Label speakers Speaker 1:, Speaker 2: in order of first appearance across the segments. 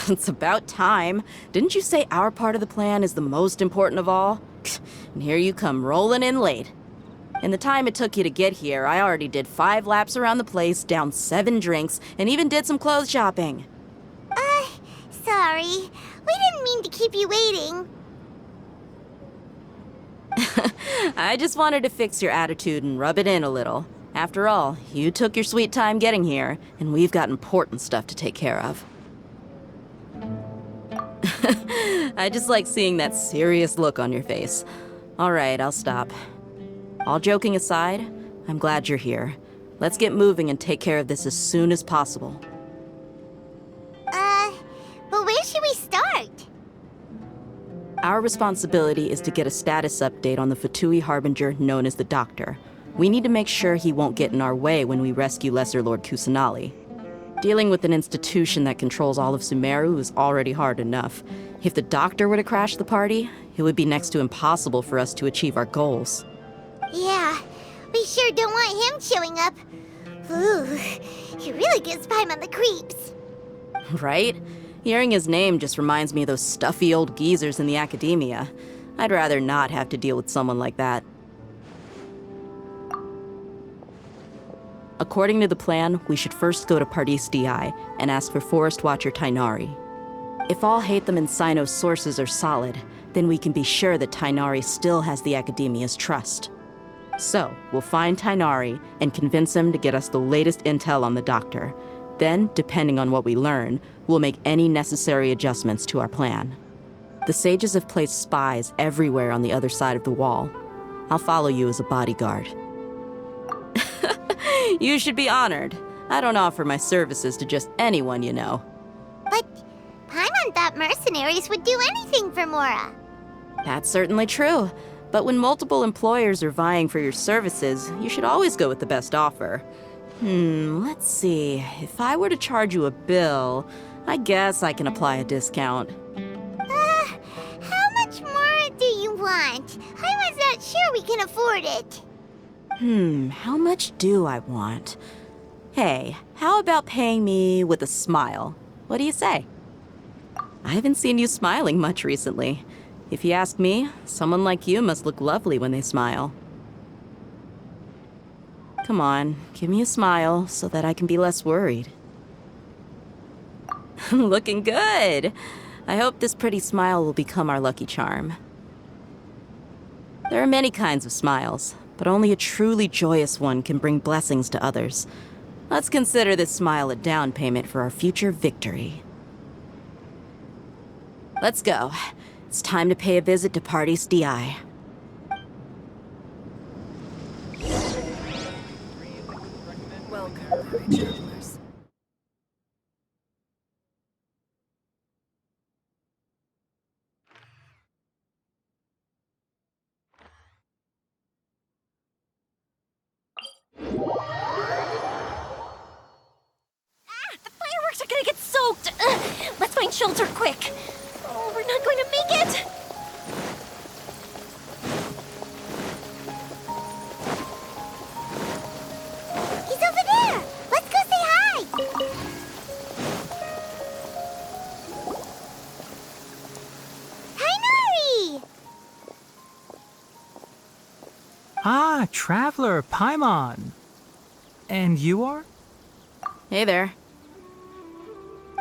Speaker 1: It's about time. Didn't you say our part of the plan is the most important of all? And here you come rolling in late. In the time it took you to get here, I already did 5 laps around the place, downed 7 drinks, and even did some clothes shopping.
Speaker 2: Sorry. We didn't mean to keep you waiting.
Speaker 1: I just wanted to fix your attitude and rub it in a little. After all, you took your sweet time getting here, and we've got important stuff to take care of. I just like seeing that serious look on your face. All right, I'll stop. All joking aside, I'm glad you're here. Let's get moving and take care of this as soon as possible.
Speaker 2: But where should we start?
Speaker 1: Our responsibility is to get a status update on the Fatui Harbinger known as the Doctor. We need to make sure he won't get in our way when we rescue Lesser Lord Kusanali. Dealing with an institution that controls all of Sumeru is already hard enough. If the Doctor were to crash the party, it would be next to impossible for us to achieve our goals.
Speaker 2: Yeah, we sure don't want him showing up. Ooh, he really gives Paimon the creeps.
Speaker 1: Right? Hearing his name just reminds me of those stuffy old geezers in the academia. I'd rather not have to deal with someone like that. According to the plan, we should first go to Pardis DI and ask for Forest Watcher Tainari. If all Hatham and Sino's sources are solid, then we can be sure that Tainari still has the academia's trust. So, we'll find Tainari and convince him to get us the latest intel on the Doctor. Then, depending on what we learn, we'll make any necessary adjustments to our plan. The sages have placed spies everywhere on the other side of the wall. I'll follow you as a bodyguard. You should be honored. I don't offer my services to just anyone, you know.
Speaker 2: But Paimon thought mercenaries would do anything for Mora.
Speaker 1: That's certainly true. But when multiple employers are vying for your services, you should always go with the best offer. Let's see. If I were to charge you a bill, I guess I can apply a discount.
Speaker 2: How much more do you want? I was not sure we can afford it.
Speaker 1: How much do I want? Hey, how about paying me with a smile? What do you say? I haven't seen you smiling much recently. If you ask me, someone like you must look lovely when they smile. Come on, give me a smile so that I can be less worried. Looking good! I hope this pretty smile will become our lucky charm. There are many kinds of smiles, but only a truly joyous one can bring blessings to others. Let's consider this smile a down payment for our future victory. Let's go. It's time to pay a visit to Pardis DI. Welcome, travelers.
Speaker 3: The fireworks are gonna get soaked! Let's find shelter quick! Oh, we're not going to make it!
Speaker 2: He's over there! Let's go say hi! Tainari!
Speaker 4: Ah, Traveler, Paimon. And you are?
Speaker 1: Hey there.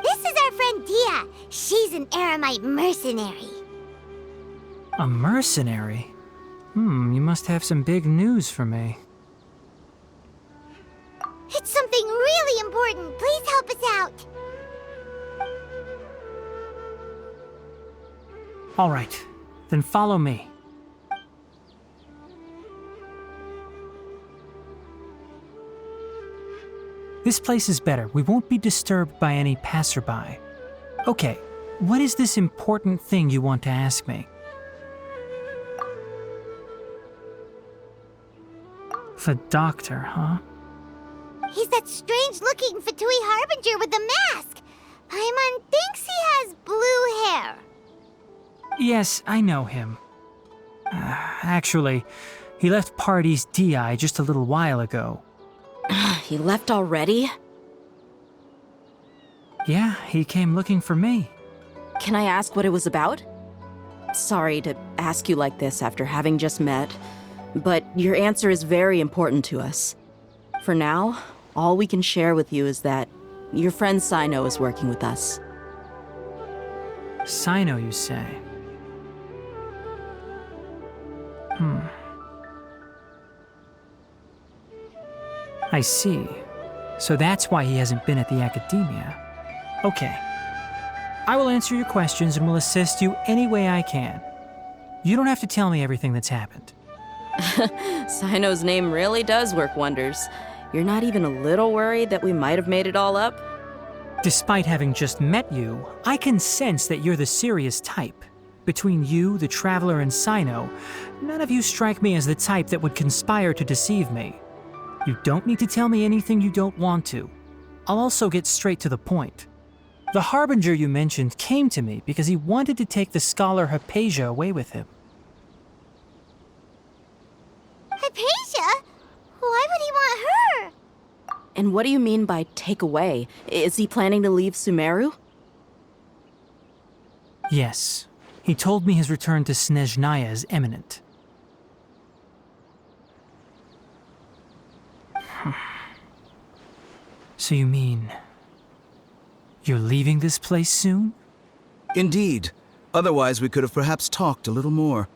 Speaker 2: This is our friend Dia. She's an Aramite mercenary.
Speaker 4: A mercenary? You must have some big news for me.
Speaker 2: It's something really important. Please help us out.
Speaker 4: All right, then follow me. This place is better. We won't be disturbed by any passerby. Okay, what is this important thing you want to ask me? The Doctor, huh?
Speaker 2: He's that strange-looking Fatui Harbinger with the mask. Paimon thinks he has blue hair.
Speaker 4: Yes, I know him. Actually, he left Pardis DI just a little while ago.
Speaker 1: He left already?
Speaker 4: Yeah, he came looking for me.
Speaker 1: Can I ask what it was about? Sorry to ask you like this after having just met, but your answer is very important to us. For now, all we can share with you is that your friend Sino is working with us.
Speaker 4: Sino, you say? I see. So that's why he hasn't been at the academia. Okay. I will answer your questions and will assist you any way I can. You don't have to tell me everything that's happened.
Speaker 1: Sino's name really does work wonders. You're not even a little worried that we might have made it all up?
Speaker 4: Despite having just met you, I can sense that you're the serious type. Between you, the Traveler, and Sino, none of you strike me as the type that would conspire to deceive me. You don't need to tell me anything you don't want to. I'll also get straight to the point. The Harbinger you mentioned came to me because he wanted to take the scholar Hypatia away with him.
Speaker 2: Hypatia? Why would he want her?
Speaker 1: And what do you mean by take away? Is he planning to leave Sumeru?
Speaker 4: Yes. He told me his return to Snezhnaya is imminent. So you mean... you're leaving this place soon?
Speaker 5: Indeed. Otherwise, we could have perhaps talked a little more.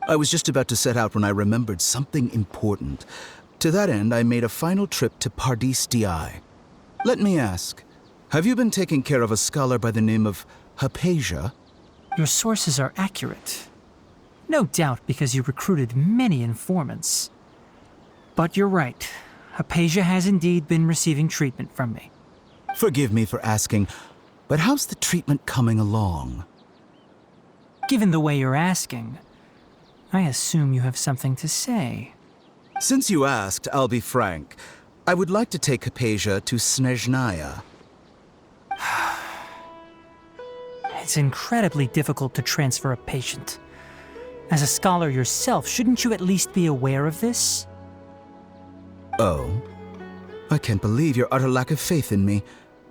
Speaker 5: I was just about to set out when I remembered something important. To that end, I made a final trip to Pardis Di. Let me ask, have you been taking care of a scholar by the name of Hypatia?
Speaker 4: Your sources are accurate. No doubt because you recruited many informants. But you're right. Hypatia has indeed been receiving treatment from me.
Speaker 5: Forgive me for asking, but how's the treatment coming along?
Speaker 4: Given the way you're asking, I assume you have something to say.
Speaker 5: Since you asked, I'll be frank. I would like to take Hypatia to Snezhnaya.
Speaker 4: It's incredibly difficult to transfer a patient. As a scholar yourself, shouldn't you at least be aware of this?
Speaker 5: Oh? I can't believe your utter lack of faith in me,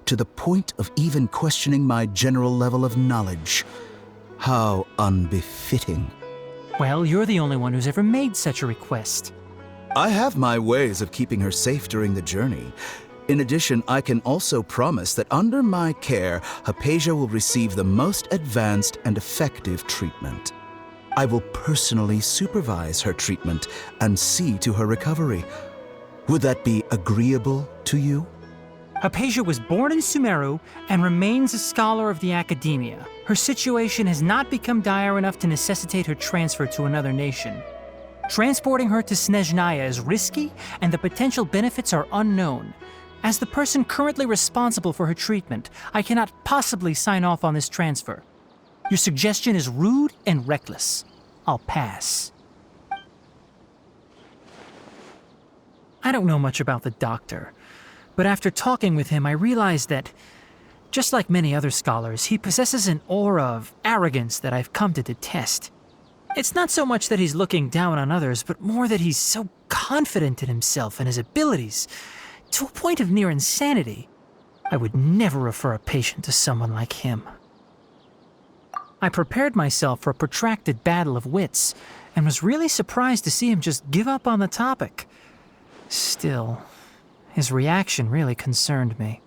Speaker 5: to the point of even questioning my general level of knowledge. How unbefitting.
Speaker 4: Well, you're the only one who's ever made such a request.
Speaker 5: I have my ways of keeping her safe during the journey. In addition, I can also promise that under my care, Hypatia will receive the most advanced and effective treatment. I will personally supervise her treatment and see to her recovery. Would that be agreeable to you?
Speaker 4: Hypatia was born in Sumeru and remains a scholar of the academia. Her situation has not become dire enough to necessitate her transfer to another nation. Transporting her to Snezhnaya is risky, and the potential benefits are unknown. As the person currently responsible for her treatment, I cannot possibly sign off on this transfer. Your suggestion is rude and reckless. I'll pass. I don't know much about the doctor, but after talking with him, I realized that, just like many other scholars, he possesses an aura of arrogance that I've come to detest. It's not so much that he's looking down on others, but more that he's so confident in himself and his abilities, to a point of near insanity. I would never refer a patient to someone like him. I prepared myself for a protracted battle of wits, and was really surprised to see him just give up on the topic. Still, his reaction really concerned me.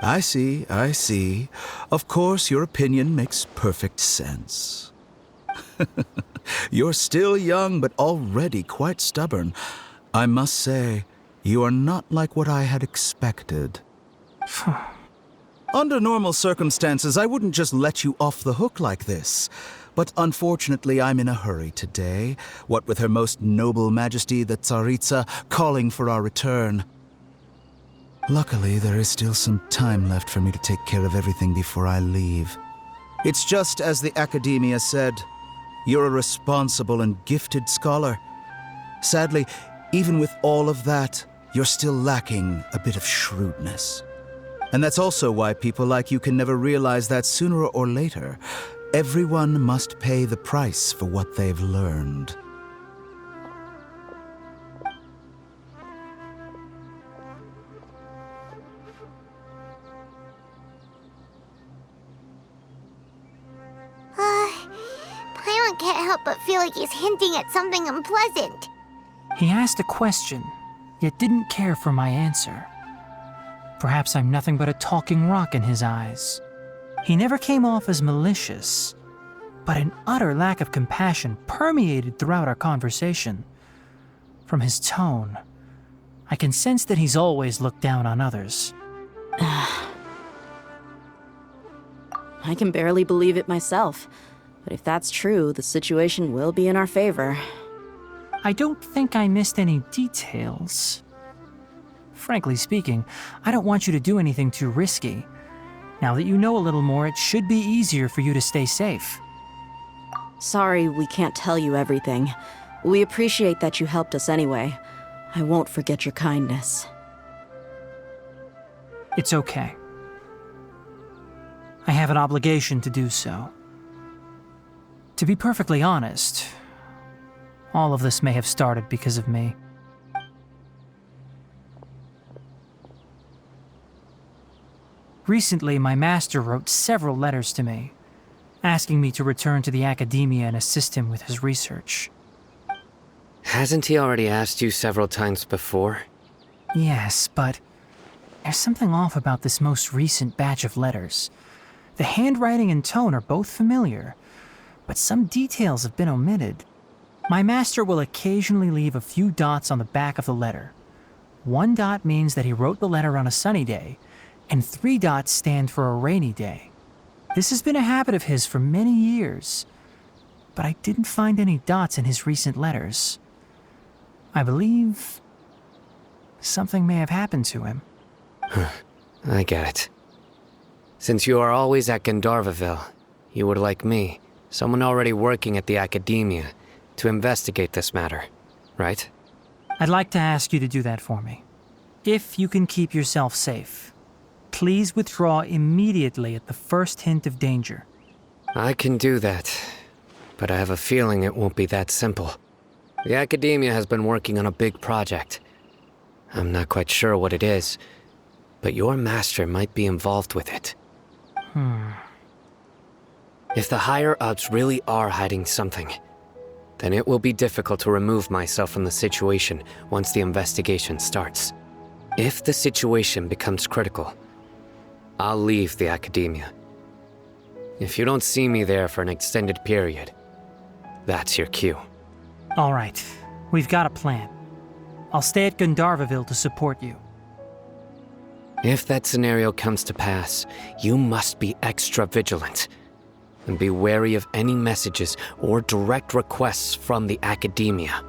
Speaker 5: I see, I see. Of course, your opinion makes perfect sense. You're still young, but already quite stubborn. I must say, you are not like what I had expected. Under normal circumstances, I wouldn't just let you off the hook like this. But unfortunately, I'm in a hurry today, what with Her Most Noble Majesty the Tsaritsa calling for our return. Luckily, there is still some time left for me to take care of everything before I leave. It's just as the Academia said, you're a responsible and gifted scholar. Sadly, even with all of that, you're still lacking a bit of shrewdness. And that's also why people like you can never realize that sooner or later, Everyone must pay the price for what they've learned.
Speaker 2: Paimon can't help but feel like he's hinting at something unpleasant.
Speaker 4: He asked a question, yet didn't care for my answer. Perhaps I'm nothing but a talking rock in his eyes. He never came off as malicious, but an utter lack of compassion permeated throughout our conversation. From his tone, I can sense that he's always looked down on others.
Speaker 1: I can barely believe it myself. But if that's true, the situation will be in our favor.
Speaker 4: I don't think I missed any details. Frankly speaking, I don't want you to do anything too risky. Now that you know a little more, it should be easier for you to stay safe.
Speaker 1: Sorry we can't tell you everything. We appreciate that you helped us anyway. I won't forget your kindness.
Speaker 4: It's okay. I have an obligation to do so. To be perfectly honest, all of this may have started because of me. Recently, my master wrote several letters to me, asking me to return to the academia and assist him with his research.
Speaker 6: Hasn't he already asked you several times before?
Speaker 4: Yes, but there's something off about this most recent batch of letters. The handwriting and tone are both familiar, but some details have been omitted. My master will occasionally leave a few dots on the back of the letter. 1 dot means that he wrote the letter on a sunny day, and 3 dots stand for a rainy day. This has been a habit of his for many years, but I didn't find any dots in his recent letters. I believe something may have happened to him.
Speaker 6: I get it. Since you are always at Gandharvaville, you would like me, someone already working at the academia, to investigate this matter, right?
Speaker 4: I'd like to ask you to do that for me. If you can keep yourself safe, please withdraw immediately at the first hint of danger.
Speaker 6: I can do that, but I have a feeling it won't be that simple. The academia has been working on a big project. I'm not quite sure what it is, but your master might be involved with it. If the higher-ups really are hiding something, then it will be difficult to remove myself from the situation once the investigation starts. If the situation becomes critical, I'll leave the academia. If you don't see me there for an extended period, that's your cue.
Speaker 4: All right, we've got a plan. I'll stay at Gandharvaville to support you.
Speaker 6: If that scenario comes to pass, you must be extra vigilant. And be wary of any messages or direct requests from the academia.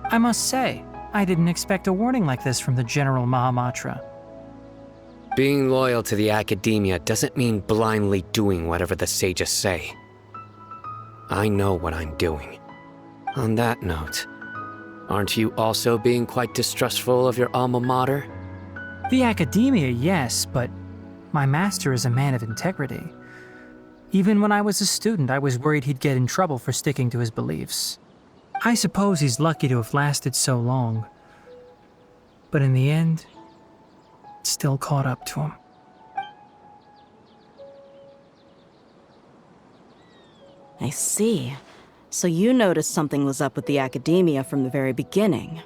Speaker 4: I must say, I didn't expect a warning like this from the General Mahamatra.
Speaker 6: Being loyal to the academia doesn't mean blindly doing whatever the sages say. I know what I'm doing. On that note, aren't you also being quite distrustful of your alma mater?
Speaker 4: The academia, yes, but my master is a man of integrity. Even when I was a student, I was worried he'd get in trouble for sticking to his beliefs. I suppose he's lucky to have lasted so long. But in the end, it still caught up to him.
Speaker 1: I see. So you noticed something was up with the academia from the very beginning.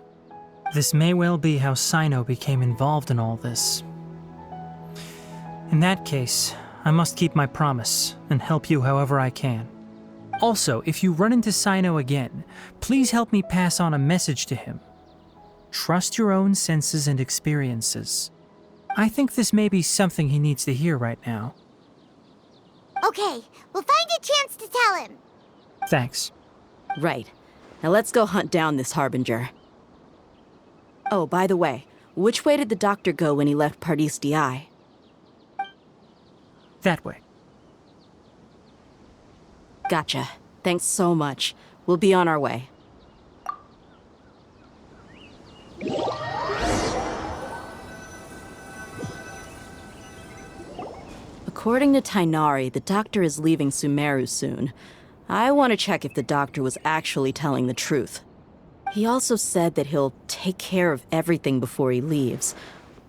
Speaker 4: This may well be how Sino became involved in all this. In that case, I must keep my promise and help you however I can. Also, if you run into Sino again, please help me pass on a message to him. Trust your own senses and experiences. I think this may be something he needs to hear right now.
Speaker 2: Okay, we'll find a chance to tell him.
Speaker 4: Thanks.
Speaker 1: Right. Now let's go hunt down this Harbinger. Oh, by the way, which way did the doctor go when he left Pardis DI?
Speaker 4: That way.
Speaker 1: Gotcha. Thanks so much. We'll be on our way. According to Tainari, the doctor is leaving Sumeru soon. I want to check if the doctor was actually telling the truth. He also said that he'll take care of everything before he leaves.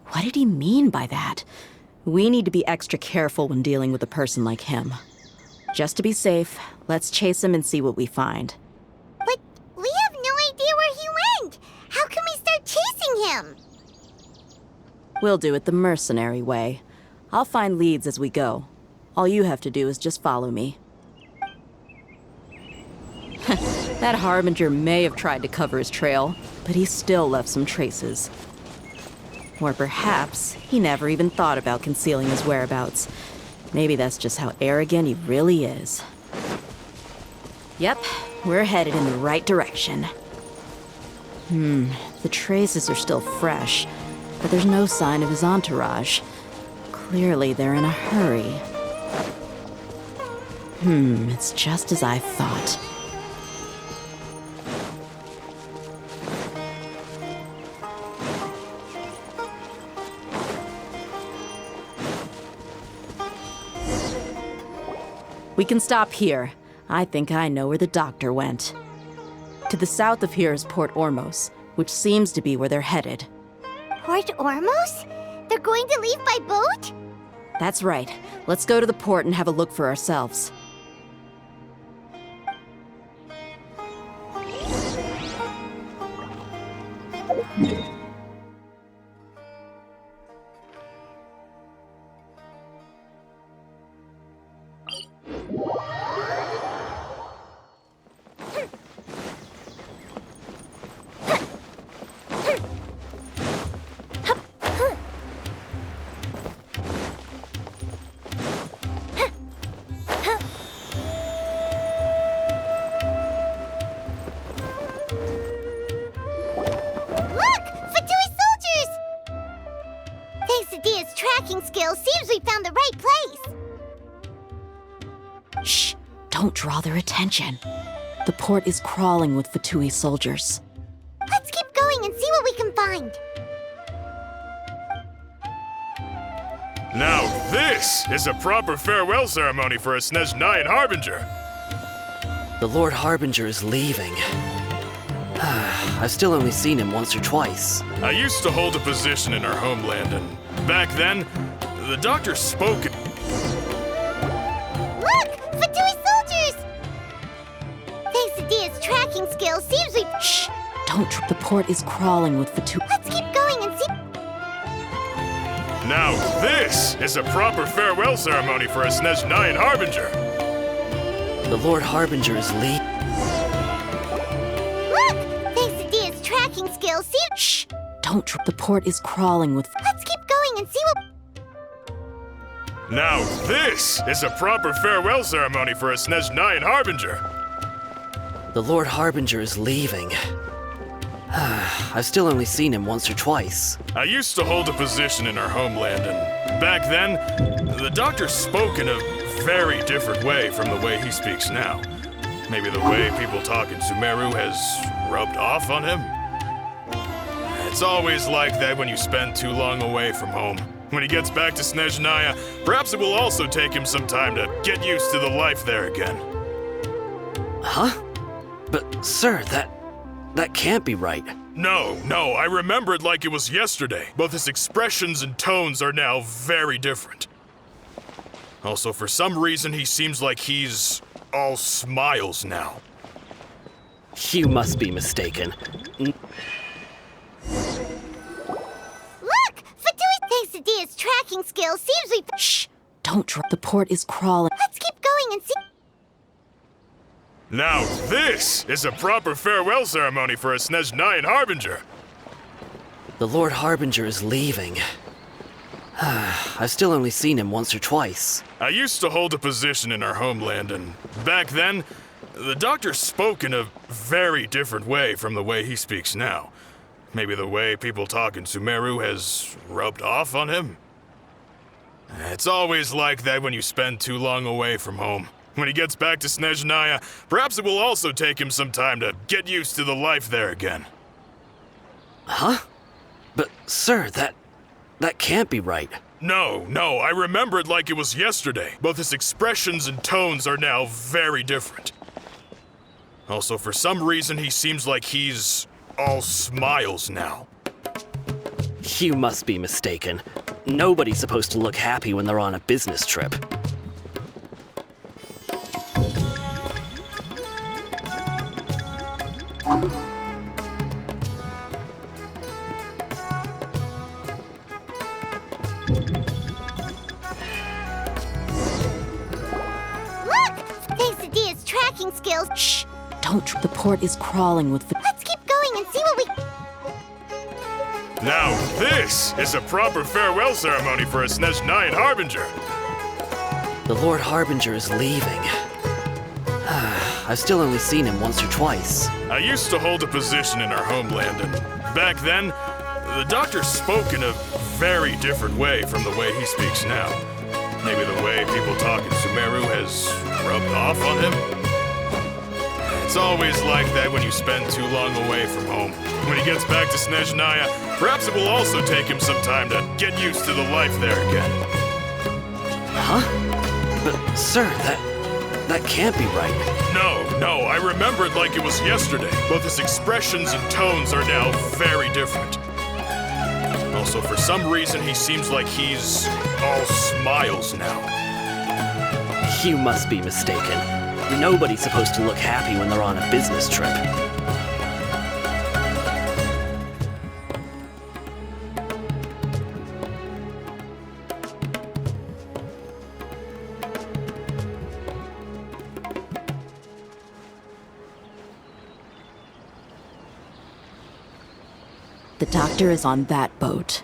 Speaker 1: What did he mean by that? We need to be extra careful when dealing with a person like him. Just to be safe, let's chase him and see what we find.
Speaker 2: But we have no idea where he went. How can we start chasing him?
Speaker 1: We'll do it the mercenary way. I'll find leads as we go. All you have to do is just follow me. That Harbinger may have tried to cover his trail, but he still left some traces. Or perhaps he never even thought about concealing his whereabouts. Maybe that's just how arrogant he really is. Yep, we're headed in the right direction. The traces are still fresh, but there's no sign of his entourage. Clearly they're in a hurry. It's just as I thought. We can stop here. I think I know where the doctor went. To the south of here is Port Ormos, which seems to be where they're headed.
Speaker 2: Port Ormos? They're going to leave by boat?
Speaker 1: That's right. Let's go to the port and have a look for ourselves.
Speaker 2: Look! Fatui soldiers! Thanks to Dia's tracking skills, seems we found the right place.
Speaker 1: Shh! Don't draw their attention. The port is crawling with Fatui soldiers.
Speaker 2: Let's keep going and see what we can find.
Speaker 7: Now this is a proper farewell ceremony for a Snezhnayan Harbinger.
Speaker 8: The Lord Harbinger is leaving. I've still only seen him once or twice.
Speaker 7: I used to hold a position in our homeland, and back then, the doctor spoke.
Speaker 2: Look! Fatui soldiers! Thanks to Dia's tracking skills, seems we...
Speaker 1: Shh! Don't. The port is crawling with Fatui.
Speaker 2: Let's keep going and see...
Speaker 7: Now this is a proper farewell ceremony for a Snezhnayan Harbinger.
Speaker 8: The Lord Harbinger is leaving.
Speaker 2: Look! Thanks to Dia's tracking skills, seems...
Speaker 1: Shh! Don't. The port is crawling with.
Speaker 2: Let's keep going and see what...
Speaker 7: Now this is a proper farewell ceremony for a Snezhnayan Harbinger.
Speaker 8: The Lord Harbinger is leaving. I've still only seen him once or twice.
Speaker 7: I used to hold a position in our homeland, and back then, the doctor spoke in a very different way from the way he speaks now. Maybe the way people talk in Sumeru has rubbed off on him? It's always like that when you spend too long away from home. When he gets back to Snezhnaya, perhaps it will also take him some time to get used to the life there again.
Speaker 8: Huh? But, sir, that can't be right.
Speaker 7: No, I remember it like it was yesterday. Both his expressions and tones are now very different. Also, for some reason, he seems like he's all smiles now.
Speaker 8: You must be mistaken.
Speaker 2: Look! Fatui... Thanks to Dia's tracking skills, seems we...
Speaker 1: Shh! Don't. The port is crawling.
Speaker 2: Let's keep going and see...
Speaker 7: Now this is a proper farewell ceremony for a Snezhnayan Harbinger.
Speaker 8: The Lord Harbinger is leaving. I've still only seen him once or twice.
Speaker 7: I used to hold a position in our homeland, and back then, the doctor spoke in a very different way from the way he speaks now. Maybe the way people talk in Sumeru has rubbed off on him? It's always like that when you spend too long away from home. When he gets back to Snezhnaya, perhaps it will also take him some time to get used to the life there again.
Speaker 8: Huh? But, sir, that can't be right.
Speaker 7: No, I remember it like it was yesterday. Both his expressions and tones are now very different. Also, for some reason, he seems like he's all smiles now.
Speaker 8: You must be mistaken. Nobody's supposed to look happy when they're on a business trip.
Speaker 2: Look! Thanks to Dia's tracking skills.
Speaker 1: Shh! Don't. The port is crawling with.
Speaker 2: Let's keep going and see what we...
Speaker 7: Now, this is a proper farewell ceremony for a Snezhnayan Harbinger.
Speaker 8: The Lord Harbinger is leaving. I've still only seen him once or twice.
Speaker 7: I used to hold a position in our homeland, and back then, the doctor spoke in a very different way from the way he speaks now. Maybe the way people talk in Sumeru has rubbed off on him. It's always like that when you spend too long away from home. When he gets back to Snezhnaya, perhaps it will also take him some time to get used to the life there again.
Speaker 8: Huh? But, sir, that can't be right.
Speaker 7: No, I remember it like it was yesterday. Both his expressions and tones are now very different. Also, for some reason, he seems like he's all smiles now.
Speaker 8: You must be mistaken. Nobody's supposed to look happy when they're on a business trip.
Speaker 1: The doctor is on that boat.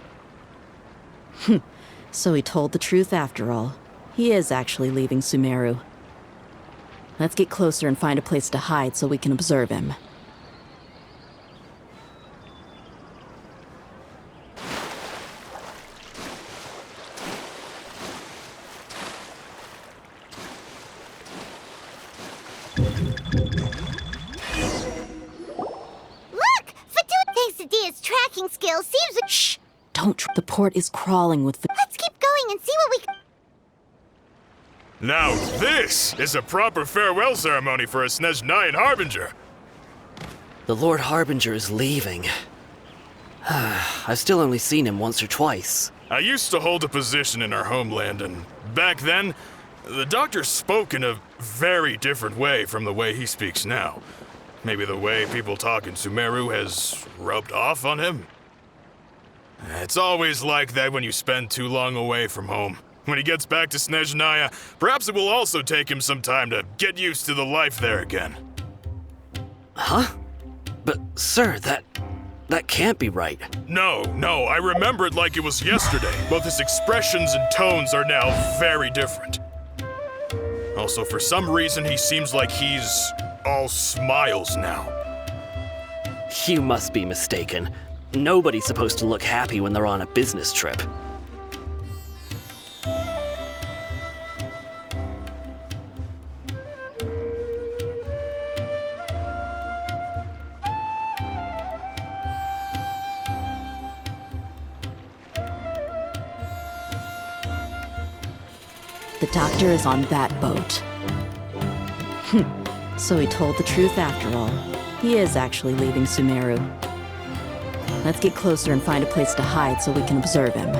Speaker 1: So he told the truth after all. He is actually leaving Sumeru. Let's get closer and find a place to hide so we can observe him.
Speaker 2: Look! Thanks to Dia's tracking skills, seems...
Speaker 1: Shh! Don't. The port is crawling with.
Speaker 2: Let's keep going and see what we...
Speaker 7: Now, this is a proper farewell ceremony for a Snezhnayan Harbinger.
Speaker 8: The Lord Harbinger is leaving. I've still only seen him once or twice.
Speaker 7: I used to hold a position in our homeland, and back then, the doctor spoke in a very different way from the way he speaks now. Maybe the way people talk in Sumeru has rubbed off on him. It's always like that when you spend too long away from home. When he gets back to Snezhnaya, perhaps it will also take him some time to get used to the life there again.
Speaker 8: Huh? But, sir, that can't be right.
Speaker 7: No, I remember it like it was yesterday. Both his expressions and tones are now very different. Also, for some reason, he seems like he's all smiles now.
Speaker 8: You must be mistaken. Nobody's supposed to look happy when they're on a business trip.
Speaker 1: The doctor is on that boat. So he told the truth after all. He is actually leaving Sumeru. Let's get closer and find a place to hide so we can observe him.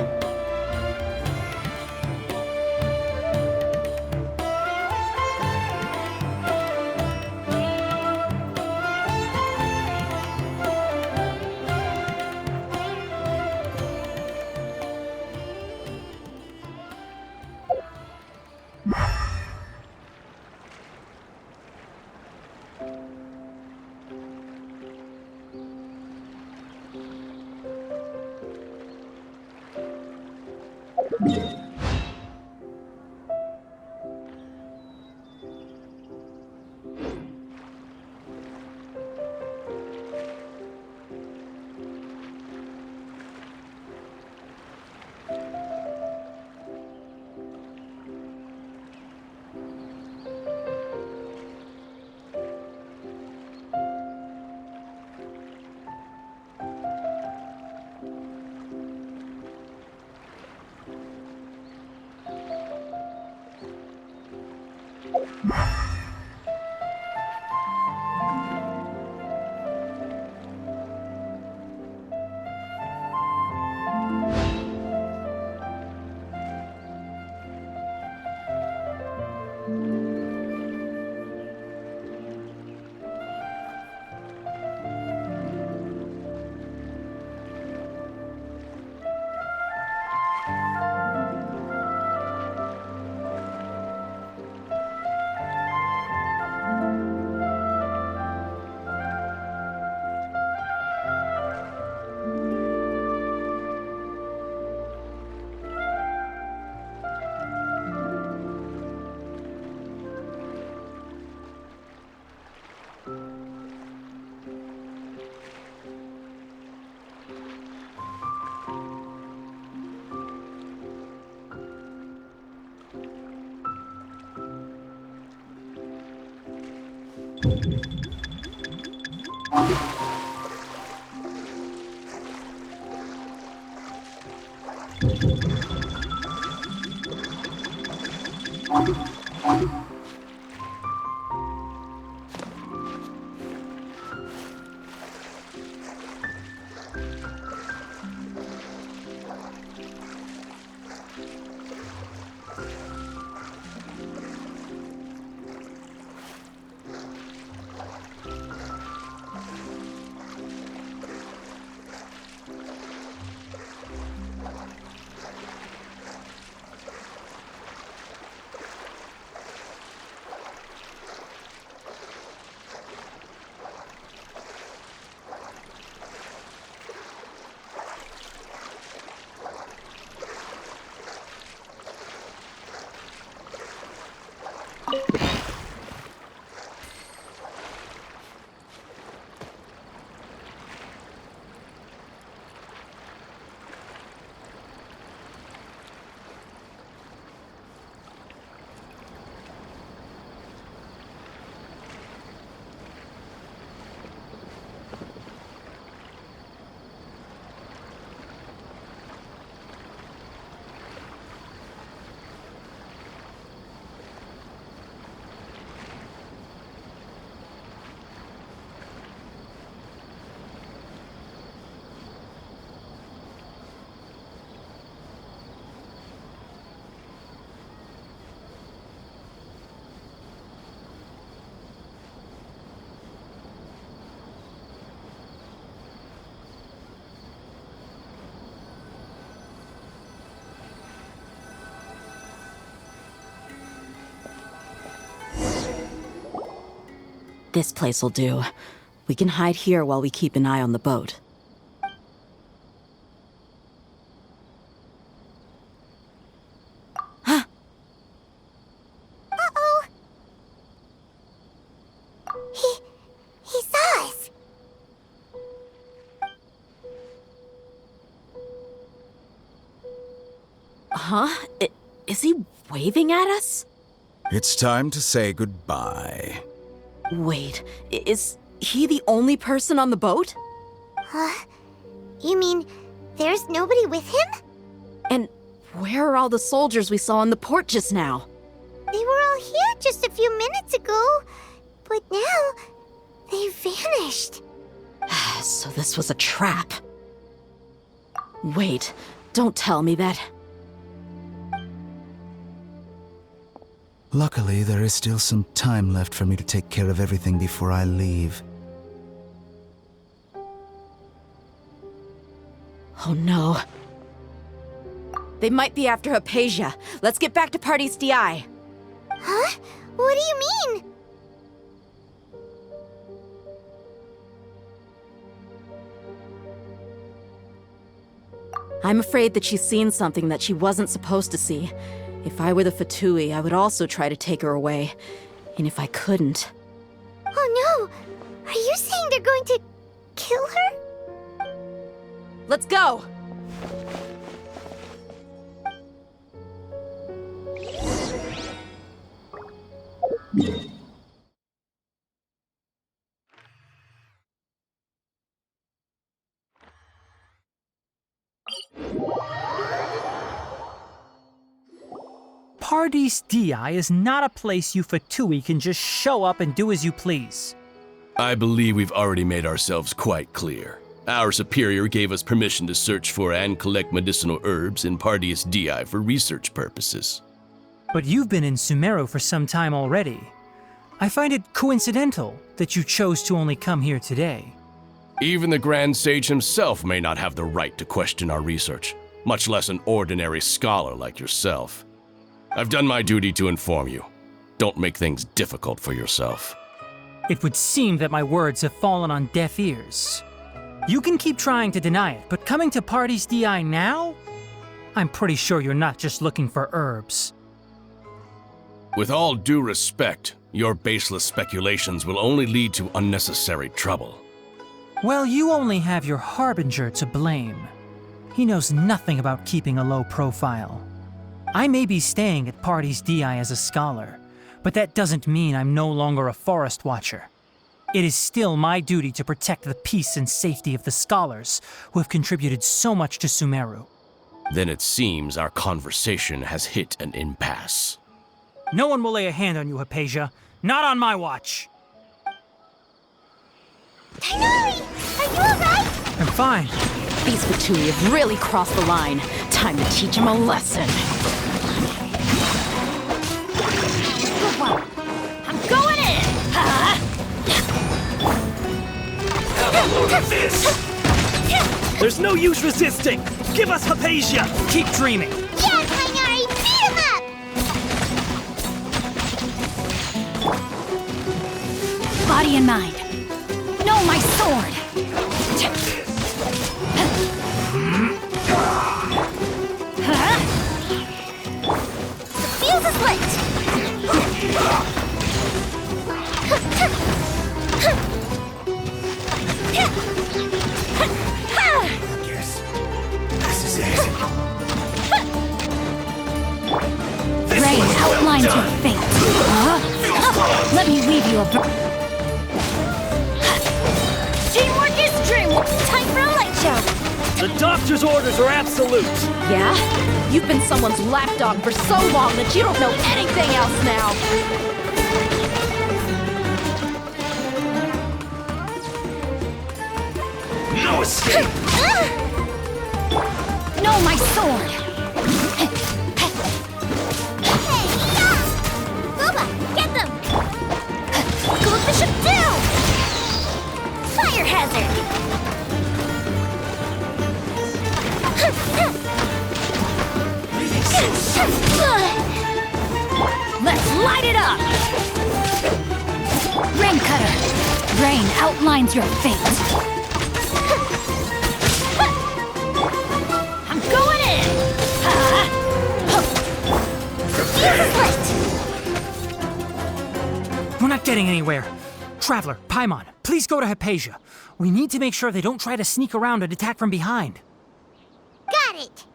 Speaker 1: This place'll do. We can hide here while we keep an eye on the boat.
Speaker 2: Uh-oh! He saw us!
Speaker 1: Huh? Is he waving at us?
Speaker 5: It's time to say goodbye.
Speaker 1: Wait, is he the only person on the boat?
Speaker 2: Huh? You mean there's nobody with him?
Speaker 1: And where are all the soldiers we saw in the port just now?
Speaker 2: They were all here just a few minutes ago, but now they vanished.
Speaker 1: So this was a trap. Wait, don't tell me that.
Speaker 5: Luckily, there is still some time left for me to take care of everything before I leave.
Speaker 1: Oh no. They might be after Hypatia. Let's get back to Party's DI.
Speaker 2: Huh? What do you mean?
Speaker 1: I'm afraid that she's seen something that she wasn't supposed to see. If I were the Fatui, I would also try to take her away. And if I couldn't...
Speaker 2: Oh no! Are you saying they're going to kill her?
Speaker 1: Let's go!
Speaker 4: Paradis Di is not a place you Fatui can just show up and do as you please.
Speaker 9: I believe we've already made ourselves quite clear. Our superior gave us permission to search for and collect medicinal herbs in Paradis Di for research purposes.
Speaker 4: But you've been in Sumeru for some time already. I find it coincidental that you chose to only come here today.
Speaker 9: Even the Grand Sage himself may not have the right to question our research, much less an ordinary scholar like yourself. I've done my duty to inform you. Don't make things difficult for yourself.
Speaker 4: It would seem that my words have fallen on deaf ears. You can keep trying to deny it, but coming to Paradis Di now? I'm pretty sure you're not just looking for herbs.
Speaker 9: With all due respect, your baseless speculations will only lead to unnecessary trouble.
Speaker 4: Well, you only have your Harbinger to blame. He knows nothing about keeping a low profile. I may be staying at Paradis Di as a scholar, but that doesn't mean I'm no longer a forest watcher. It is still my duty to protect the peace and safety of the scholars who have contributed so much to Sumeru.
Speaker 9: Then it seems our conversation has hit an impasse.
Speaker 4: No one will lay a hand on you, Hypatia. Not on my watch.
Speaker 2: Tighnari! Are you alright?
Speaker 4: I'm fine.
Speaker 1: These Fatui have really crossed the line. Time to teach them a lesson.
Speaker 3: Good one. I'm going in! Huh?
Speaker 10: Have a load of this! There's no use resisting! Give us Hypatia!
Speaker 4: Keep dreaming.
Speaker 2: Yeah, Tighnari! Beat him up!
Speaker 3: Body and mind. No, my sword! Huh? The fuse is lit!
Speaker 10: Yes. This is it.
Speaker 3: Rain outlines your fate. Huh? Let me weave you a teamwork is dreamwork. Time for a light show.
Speaker 10: The doctor's orders are absolute.
Speaker 1: Yeah? You've been someone's lapdog for so long that you don't know anything else now.
Speaker 10: No escape.
Speaker 3: No, my sword.
Speaker 2: Hey, yeah! Booba, get them!
Speaker 3: Go Bishop down! Fire hazard! Let's light it up! Rain cutter. Rain outlines your fate. I'm going in!
Speaker 4: We're not getting anywhere. Traveler, Paimon, please go to Hypatia. We need to make sure they don't try to sneak around and attack from behind.
Speaker 2: Got it!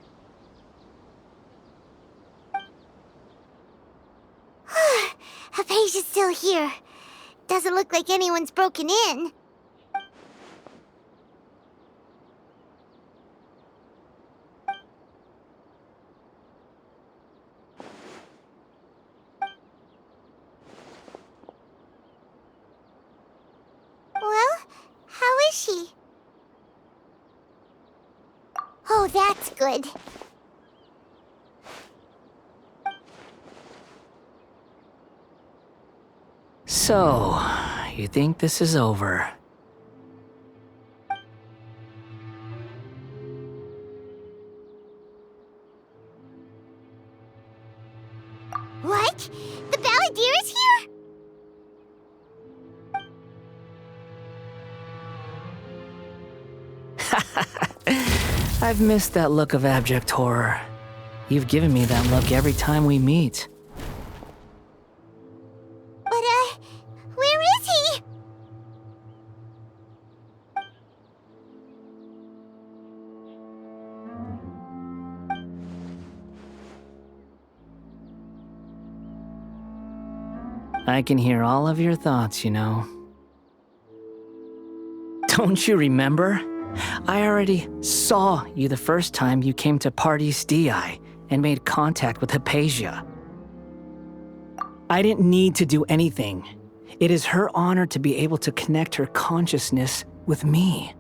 Speaker 2: Hypatia's still here. Doesn't look like anyone's broken in. Well, how is she? Oh, that's good.
Speaker 6: So, you think this is over?
Speaker 2: What? The Balladeer is here?
Speaker 6: I've missed that look of abject horror. You've given me that look every time we meet.
Speaker 2: But, where is he?
Speaker 6: I can hear all of your thoughts, you know. Don't you remember? I already saw you the first time you came to Paradis Di and made contact with Hypatia.
Speaker 4: I didn't need to do anything. It is her honor to be able to connect her consciousness with me.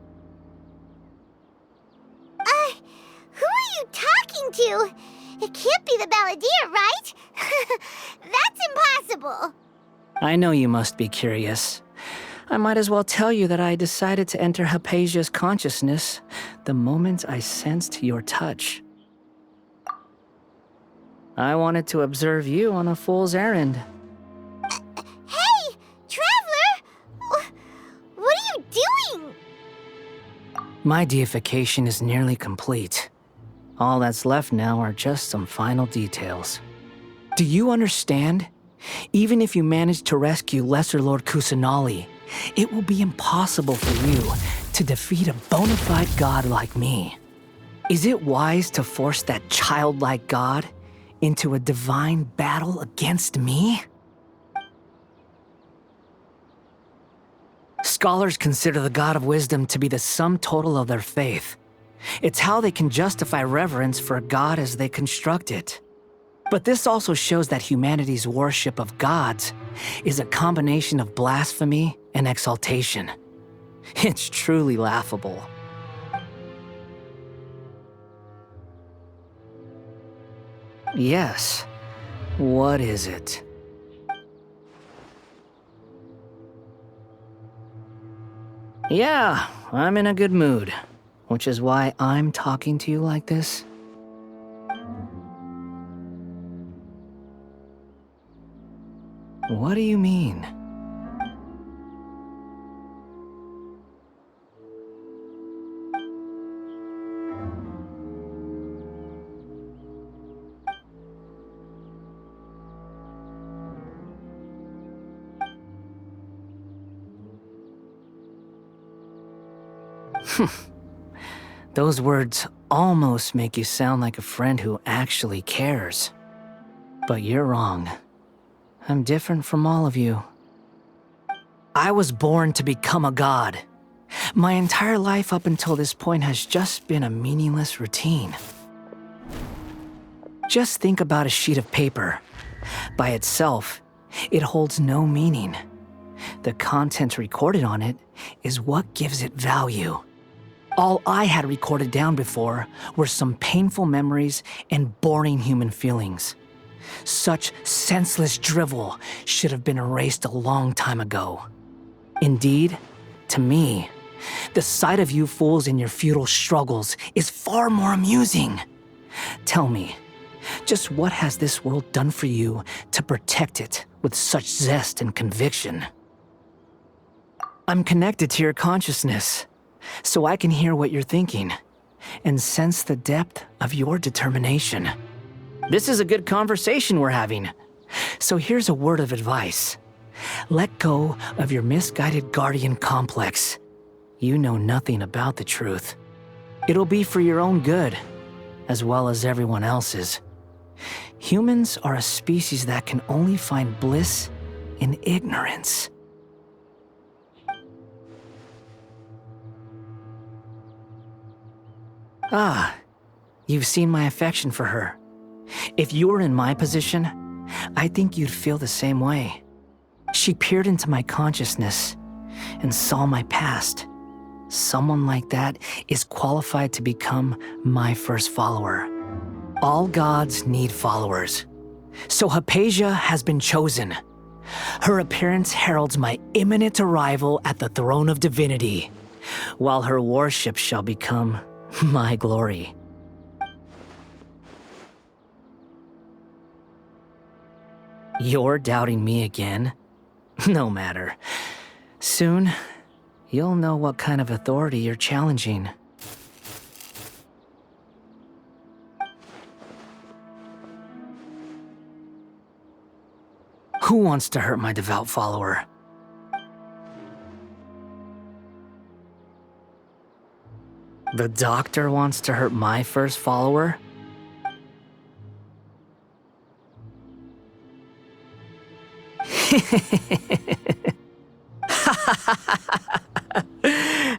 Speaker 2: Who are you talking to? It can't be the Balladeer, right? That's impossible.
Speaker 4: I know you must be curious. I might as well tell you that I decided to enter Hypatia's consciousness the moment I sensed your touch. I wanted to observe you on a fool's errand.
Speaker 2: Hey, Traveler! What are you doing?
Speaker 4: My deification is nearly complete. All that's left now are just some final details. Do you understand? Even if you manage to rescue Lesser Lord Kusanali, it will be impossible for you to defeat a bona fide god like me. Is it wise to force that childlike god into a divine battle against me? Scholars consider the God of Wisdom to be the sum total of their faith. It's how they can justify reverence for a god as they construct it. But this also shows that humanity's worship of gods is a combination of blasphemy and exaltation. It's truly laughable. Yes. What is it? Yeah, I'm in a good mood, which is why I'm talking to you like this. What do you mean? Those words almost make you sound like a friend who actually cares. But you're wrong. I'm different from all of you. I was born to become a god. My entire life up until this point has just been a meaningless routine. Just think about a sheet of paper. By itself, it holds no meaning. The content recorded on it is what gives it value. All I had recorded down before were some painful memories and boring human feelings. Such senseless drivel should have been erased a long time ago. Indeed, to me, the sight of you fools in your futile struggles is far more amusing. Tell me, just what has this world done for you to protect it with such zest and conviction? I'm connected to your consciousness, so I can hear what you're thinking and sense the depth of your determination. This is a good conversation we're having. So here's a word of advice. Let go of your misguided guardian complex. You know nothing about the truth. It'll be for your own good, as well as everyone else's. Humans are a species that can only find bliss in ignorance. Ah, you've seen my affection for her. If you were in my position, I think you'd feel the same way. She peered into my consciousness and saw my past. Someone like that is qualified to become my first follower. All gods need followers. So Hypatia has been chosen. Her appearance heralds my imminent arrival at the throne of divinity, while her worship shall become my glory. You're doubting me again? No matter. Soon, you'll know what kind of authority you're challenging. Who wants to hurt my devout follower? The doctor wants to hurt my first follower?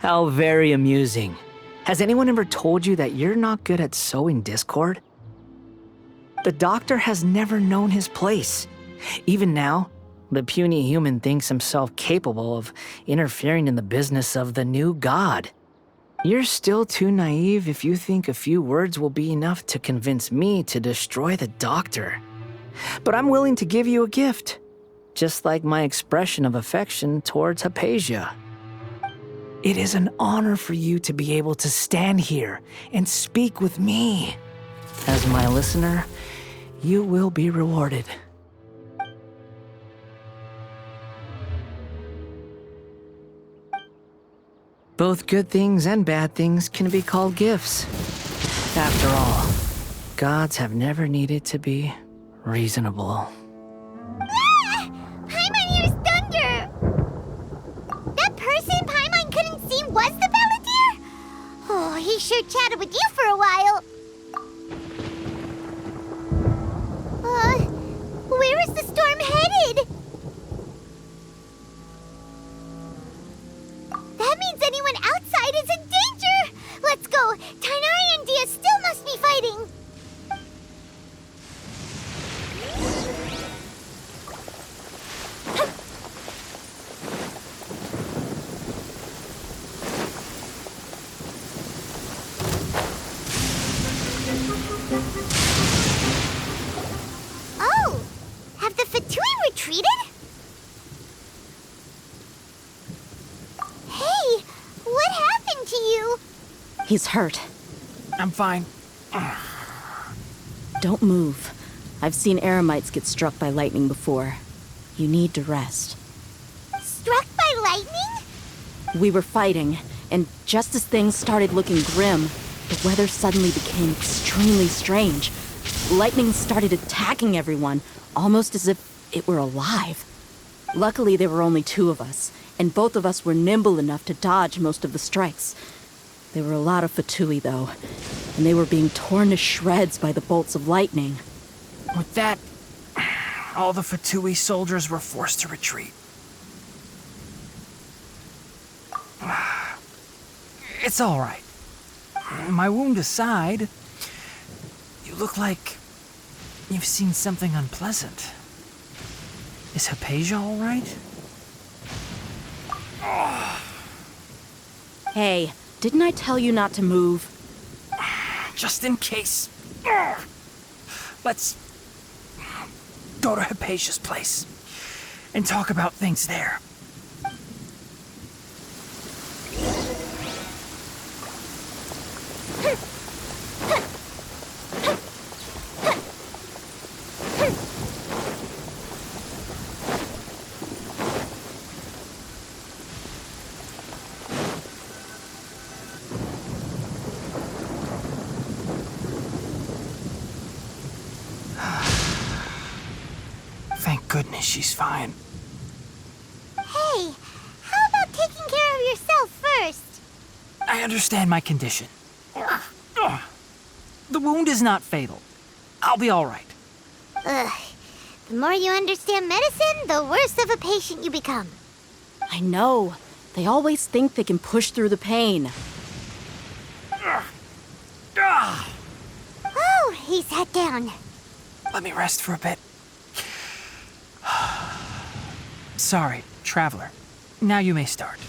Speaker 4: How very amusing. Has anyone ever told you that you're not good at sowing discord? The doctor has never known his place.
Speaker 11: Even now, the puny human thinks himself capable of interfering in the business of the new god. You're still too naive if you think a few words will be enough to convince me to destroy the Doctor. But I'm willing to give you a gift, just like my expression of affection towards Hypatia. It is an honor for you to be able to stand here and speak with me. As my listener, you will be rewarded. Both good things and bad things can be called gifts. After all, gods have never needed to be reasonable.
Speaker 2: Ah! Paimon used thunder! That person Paimon couldn't see was the Balladeer? Oh, he sure chatted with you for a while. Where is the storm headed? That means anyone outside is in danger! Let's go! Tainari and Dia still must be fighting! Oh! Have the Fatui retreated? Hey! What happened to you?
Speaker 1: He's hurt.
Speaker 4: I'm fine.
Speaker 1: Don't move. I've seen eremites get struck by lightning before. You need to rest.
Speaker 2: Struck by lightning?
Speaker 1: We were fighting, and just as things started looking grim, the weather suddenly became extremely strange. Lightning started attacking everyone, almost as if it were alive. Luckily, there were only two of us, and both of us were nimble enough to dodge most of the strikes. There were a lot of Fatui, though, and they were being torn to shreds by the bolts of lightning.
Speaker 4: With that, all the Fatui soldiers were forced to retreat. It's all right. My wound aside, you look like you've seen something unpleasant. Is Hypatia all right?
Speaker 1: Hey, didn't I tell you not to move?
Speaker 4: Just in case. Let's go to Hypatia's place and talk about things there. Thank goodness she's fine.
Speaker 2: Hey, how about taking care of yourself first?
Speaker 4: I understand my condition. The wound is not fatal. I'll be all right.
Speaker 2: Ugh. The more you understand medicine, the worse of a patient you become.
Speaker 1: I know. They always think they can push through the pain.
Speaker 2: Oh, he sat down.
Speaker 4: Let me rest for a bit. Sorry, traveler. Now you may start.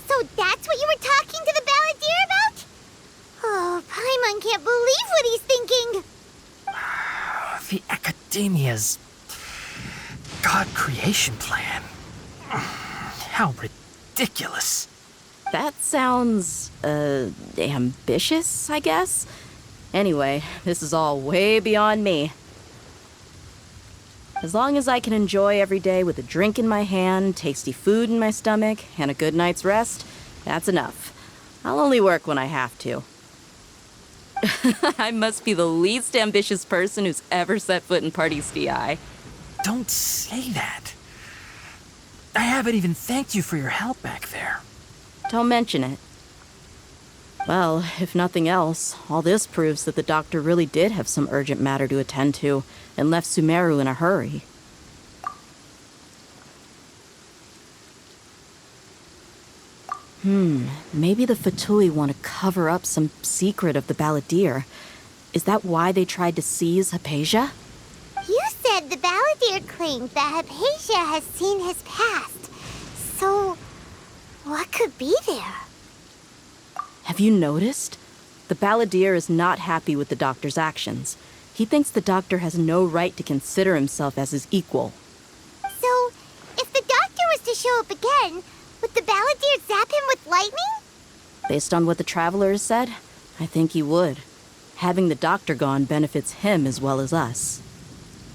Speaker 2: So that's what you were talking to the Balladeer about? Oh, Paimon can't believe what he's thinking.
Speaker 4: The Academia's God creation plan. How ridiculous.
Speaker 1: That sounds, ambitious, I guess? Anyway, this is all way beyond me. As long as I can enjoy every day with a drink in my hand, tasty food in my stomach, and a good night's rest, that's enough. I'll only work when I have to. I must be the least ambitious person who's ever set foot in Party's DI.
Speaker 4: Don't say that. I haven't even thanked you for your help back there.
Speaker 1: Don't mention it. Well, if nothing else, all this proves that the doctor really did have some urgent matter to attend to and left Sumeru in a hurry. Maybe the Fatui want to cover up some secret of the Balladeer. Is that why they tried to seize Hypatia?
Speaker 2: You said the Balladeer claimed that Hypatia has seen his past. So, what could be there?
Speaker 1: Have you noticed? The Balladeer is not happy with the Doctor's actions. He thinks the Doctor has no right to consider himself as his equal.
Speaker 2: So, if the Doctor was to show up again, would the Balladeer zap him with lightning?
Speaker 1: Based on what the Traveler has said, I think he would. Having the Doctor gone benefits him as well as us.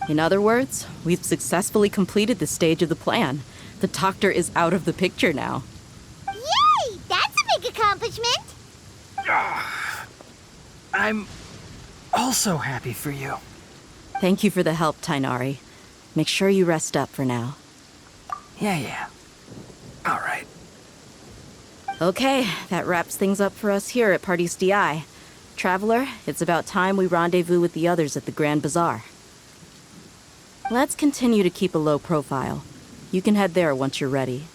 Speaker 1: In other words, we've successfully completed this stage of the plan. The Doctor is out of the picture now.
Speaker 2: Yay! That's a big accomplishment!
Speaker 4: I'm also happy for you.
Speaker 1: Thank you for the help, Tainari. Make sure you rest up for now.
Speaker 4: Yeah. All right.
Speaker 1: Okay, that wraps things up for us here at Party's DI. Traveler, it's about time we rendezvous with the others at the Grand Bazaar. Let's continue to keep a low profile. You can head there once you're ready.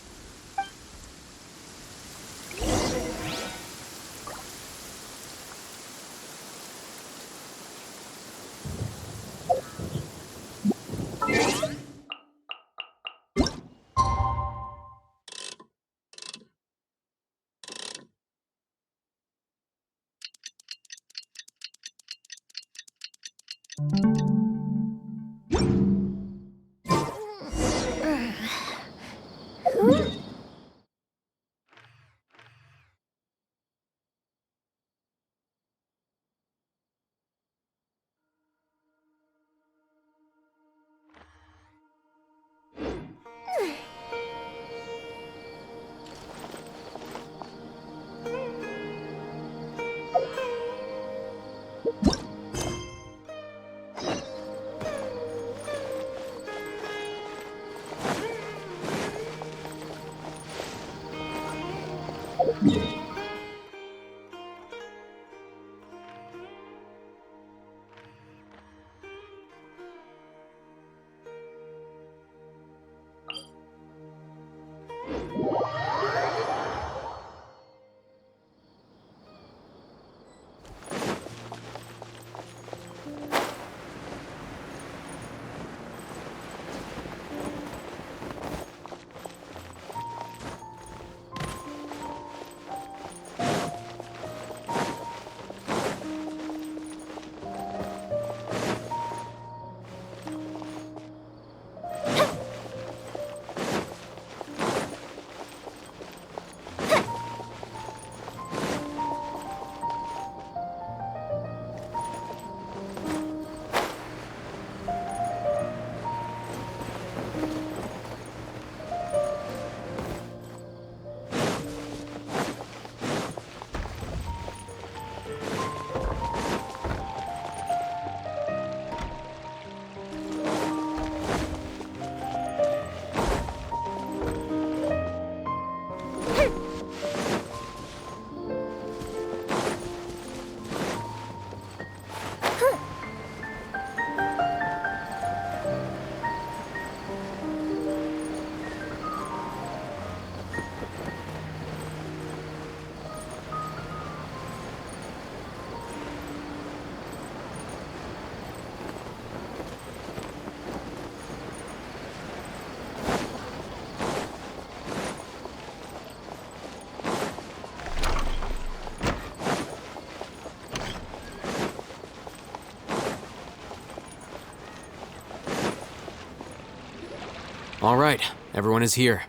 Speaker 6: All right, everyone is here.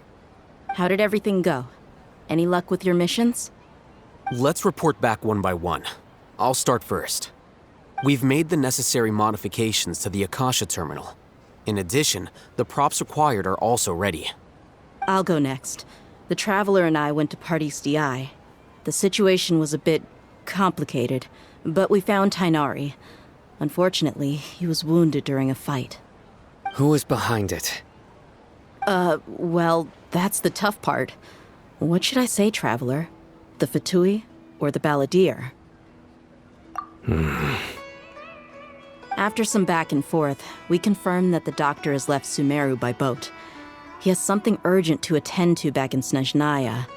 Speaker 1: How did everything go? Any luck with your missions?
Speaker 6: Let's report back one by one. I'll start first. We've made the necessary modifications to the Akasha terminal. In addition, the props required are also ready.
Speaker 1: I'll go next. The Traveler and I went to Party's DI. The situation was a bit complicated, but we found Tainari. Unfortunately, he was wounded during a fight.
Speaker 6: Who is behind it?
Speaker 1: Well, that's the tough part. What should I say, Traveler? The Fatui or the Balladeer? After some back and forth, we confirmed that the Doctor has left Sumeru by boat. He has something urgent to attend to back in Snezhnaya.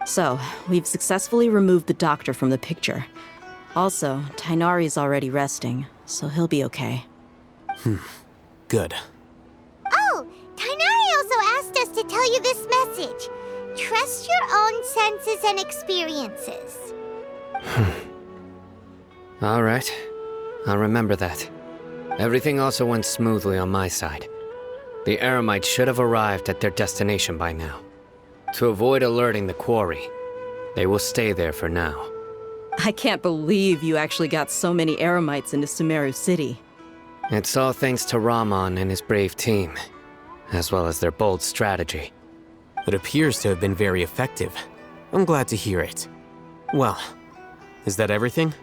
Speaker 1: So, we've successfully removed the doctor from the picture. Also, Tainari's already resting, so he'll be okay.
Speaker 12: Good.
Speaker 2: Oh, Tainari also asked us to tell you this message. Trust your own senses and experiences.
Speaker 6: All right. I'll remember that. Everything also went smoothly on my side. The Eremites should have arrived at their destination by now. To avoid alerting the quarry, they will stay there for now.
Speaker 1: I can't believe you actually got so many Eremites into Sumeru City.
Speaker 6: It's all thanks to Rahman and his brave team, as well as their bold strategy.
Speaker 12: It appears to have been very effective. I'm glad to hear it. Well, is that everything?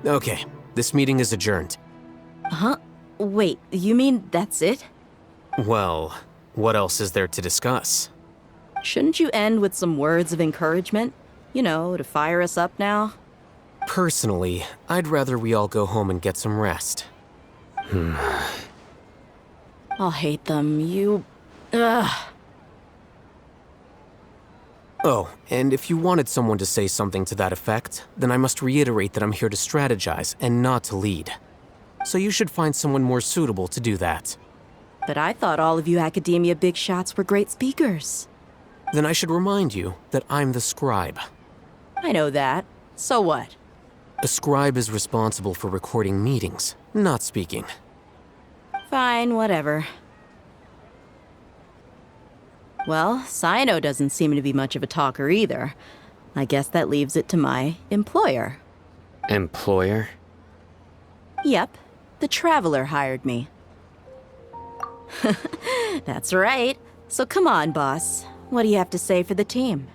Speaker 12: Okay, this meeting is adjourned.
Speaker 1: Huh? Wait, you mean that's it?
Speaker 12: Well, what else is there to discuss?
Speaker 1: Shouldn't you end with some words of encouragement? You know, to fire us up now?
Speaker 12: Personally, I'd rather we all go home and get some rest.
Speaker 1: I'll hate them. Ugh.
Speaker 12: Oh, and if you wanted someone to say something to that effect, then I must reiterate that I'm here to strategize and not to lead. So you should find someone more suitable to do that.
Speaker 1: But I thought all of you academia big shots were great speakers.
Speaker 12: Then I should remind you that I'm the scribe.
Speaker 1: I know that. So what?
Speaker 12: A scribe is responsible for recording meetings, not speaking.
Speaker 1: Fine, whatever. Well, Sino doesn't seem to be much of a talker either. I guess that leaves it to my employer.
Speaker 6: Employer?
Speaker 1: Yep, the Traveler hired me. That's right. So come on, boss. What do you have to say for the team?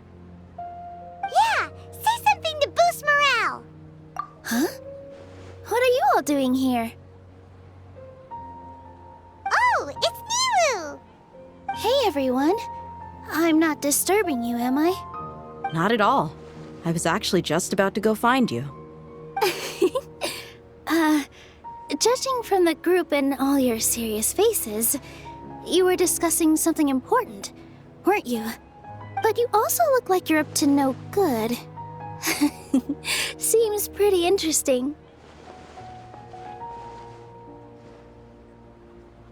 Speaker 2: Yeah, say something to boost morale.
Speaker 3: Huh? What are you all doing here?
Speaker 2: Oh, it's Nilu!
Speaker 3: Hey, everyone. I'm not disturbing you, am I?
Speaker 1: Not at all. I was actually just about to go find you.
Speaker 3: Judging from the group and all your serious faces, you were discussing something important, weren't you? But you also look like you're up to no good. Seems pretty interesting.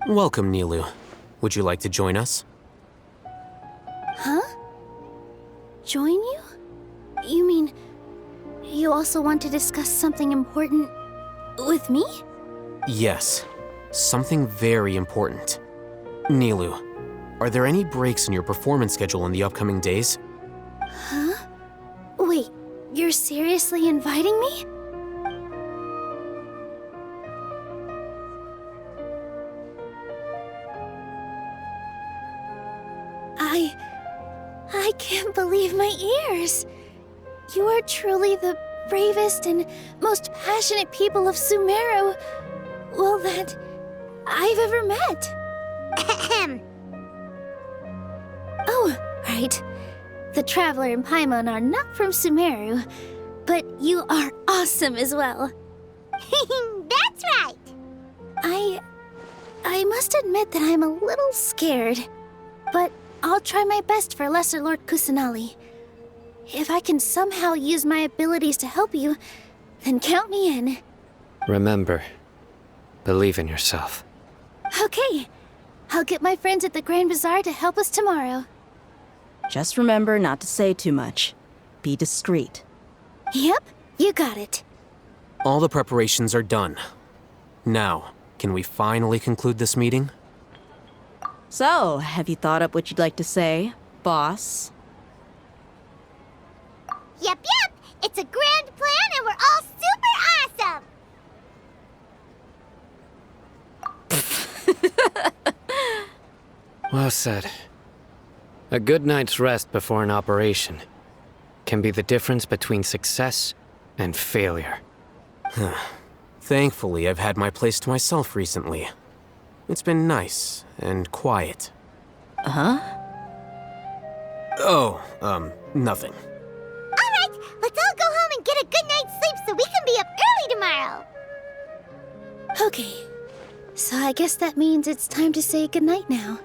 Speaker 12: Welcome, Nilu. Would you like to join us?
Speaker 3: Huh? Join you? You mean you also want to discuss something important with me?
Speaker 12: Yes, something very important. Nilu, are there any breaks in your performance schedule in the upcoming days?
Speaker 3: Huh? Wait, you're seriously inviting me? I can't believe my ears. You are truly the bravest and most passionate people of Sumeru, well, that I've ever met.
Speaker 2: Ahem.
Speaker 3: Oh, right. The Traveler and Paimon are not from Sumeru, but you are awesome as well.
Speaker 2: That's right.
Speaker 3: I must admit that I'm a little scared, but I'll try my best for Lesser Lord Kusanali. If I can somehow use my abilities to help you, then count me in.
Speaker 6: Remember, believe in yourself.
Speaker 3: Okay, I'll get my friends at the Grand Bazaar to help us tomorrow.
Speaker 1: Just remember not to say too much. Be discreet.
Speaker 3: Yep, you got it.
Speaker 12: All the preparations are done. Now, can we finally conclude this meeting?
Speaker 1: So, have you thought up what you'd like to say, boss?
Speaker 2: Yep. It's a grand plan and we're all super awesome.
Speaker 6: Well said. A good night's rest before an operation can be the difference between success and failure.
Speaker 12: Thankfully, I've had my place to myself recently. It's been nice and quiet.
Speaker 1: Huh?
Speaker 12: Oh, nothing.
Speaker 2: All right, let's all go home and get a good night's sleep so we can be up early tomorrow.
Speaker 3: Okay, so I guess that means it's time to say goodnight now.